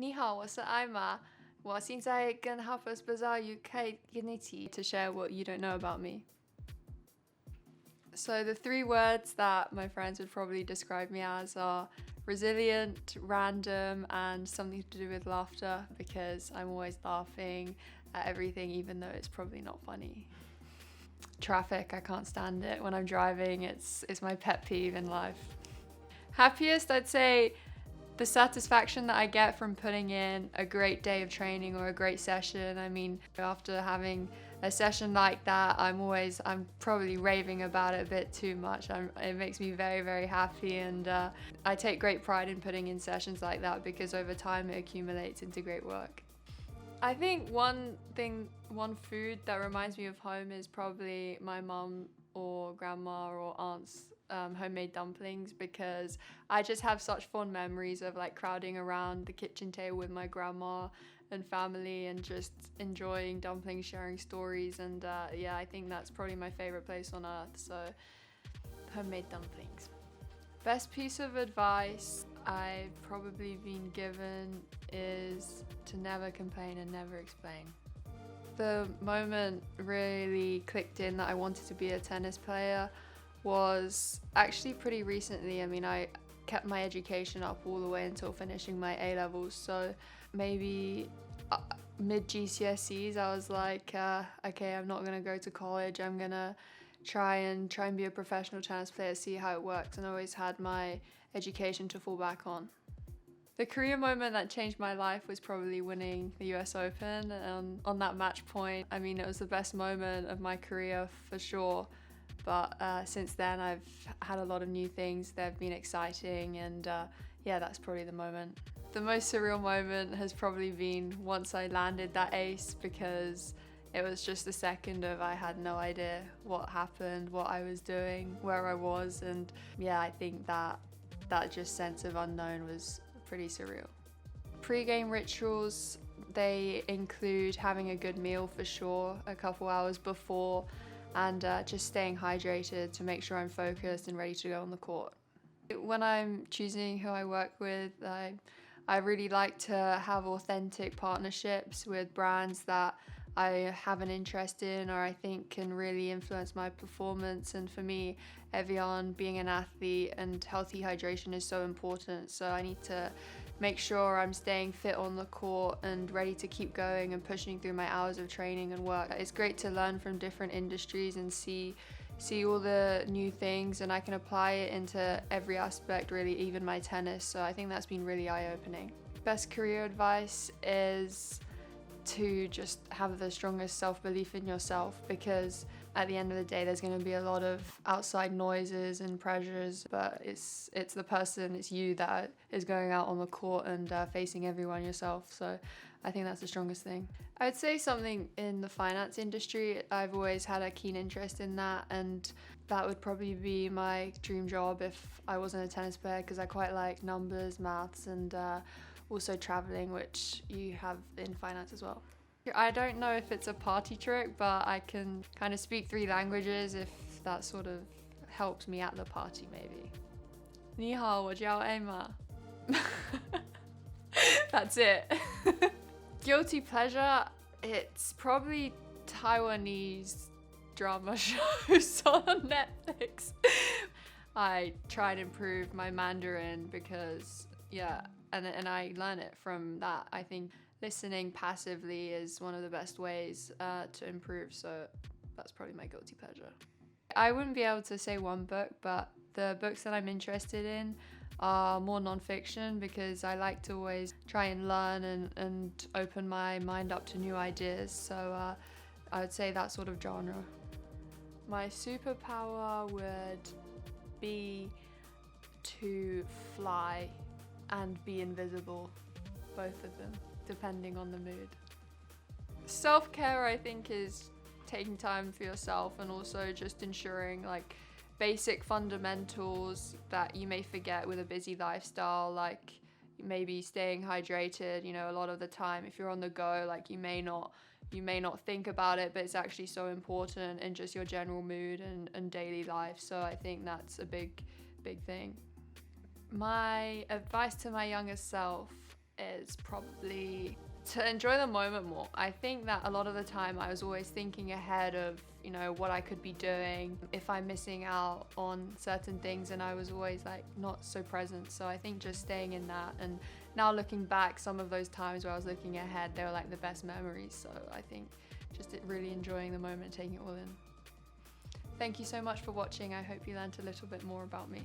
你好，我是艾玛。我现在跟 Harper's Bazaar UK 一起 to share what you don't know about me. So the three words that my friends would probably describe me as are resilient, random, and something to do with laughter, because I'm always laughing at everything even though it's probably not funny. Traffic, I can't stand it. When I'm driving, it's my pet peeve in life. Happiest, I'd say the satisfaction that I get from putting in a great day of training or a great session. I mean, after having a session like that, I'm probably raving about it a bit too much. It makes me very, very happy, and I take great pride in putting in sessions like that because over time it accumulates into great work. I think one food that reminds me of home is probably my mum or grandma or aunt's homemade dumplings, because I just have such fond memories of like crowding around the kitchen table with my grandma and family and just enjoying dumplings, sharing stories, and yeah, I think that's probably my favorite place on earth. So homemade dumplings. Best piece of advice I've probably been given is to never complain and never explain. The moment really clicked in that I wanted to be a tennis player was actually pretty recently. I mean, I kept my education up all the way until finishing my A-levels, so maybe mid GCSEs I was like, okay, I'm not gonna go to college, I'm gonna try and be a professional tennis player, see how it works, and I always had my education to fall back on. The career moment that changed my life was probably winning the US Open, and on that match point, I mean, it was the best moment of my career for sure. But since then, I've had a lot of new things that have been exciting, and yeah, that's probably the moment. The most surreal moment has probably been once I landed that ace, because it was just a second of I had no idea what happened, what I was doing, where I was, and yeah, I think that just sense of unknown was pretty surreal. Pre-game rituals, they include having a good meal for sure, a couple hours before, and just staying hydrated to make sure I'm focused and ready to go on the court. When I'm choosing who I work with, I really like to have authentic partnerships with brands that I have an interest in or I think can really influence my performance. And for me, Evian, being an athlete and healthy hydration is so important, so I need to make sure I'm staying fit on the court and ready to keep going and pushing through my hours of training and work. It's great to learn from different industries and see all the new things, and I can apply it into every aspect really, even my tennis, so I think that's been really eye-opening. Best career advice is to just have the strongest self-belief in yourself, because at the end of the day there's going to be a lot of outside noises and pressures, but it's you that is going out on the court and facing everyone yourself. So I think that's the strongest thing. I would say something in the finance industry. I've always had a keen interest in that, and that would probably be my dream job if I wasn't a tennis player, because I quite like numbers, maths, and also traveling, which you have in finance as well. I don't know if it's a party trick, but I can kind of speak 3 languages if that sort of helps me at the party maybe. 你好，我叫 Emma. That's it. Guilty pleasure, it's probably Taiwanese drama shows on Netflix. I try to improve my Mandarin because, yeah, and I learn it from that. I think listening passively is one of the best ways to improve, so that's probably my guilty pleasure. I wouldn't be able to say one book, but the books that I'm interested in are more non-fiction, because I like to always try and learn and open my mind up to new ideas, so I would say that sort of genre. My superpower would be to fly and be invisible, both of them, depending on the mood. Self-care, I think, is taking time for yourself and also just ensuring like basic fundamentals that you may forget with a busy lifestyle, like maybe staying hydrated. You know, a lot of the time if you're on the go, like you may not think about it, but it's actually so important in just your general mood and daily life. So I think that's a big thing. My advice to my younger self is probably to enjoy the moment more. I think that a lot of the time I was always thinking ahead of, you know, what I could be doing, if I'm missing out on certain things, and I was always like not so present. So I think just staying in that, and now looking back, some of those times where I was looking ahead, they were like the best memories. So I think just really enjoying the moment, taking it all in. Thank you so much for watching. I hope you learned a little bit more about me.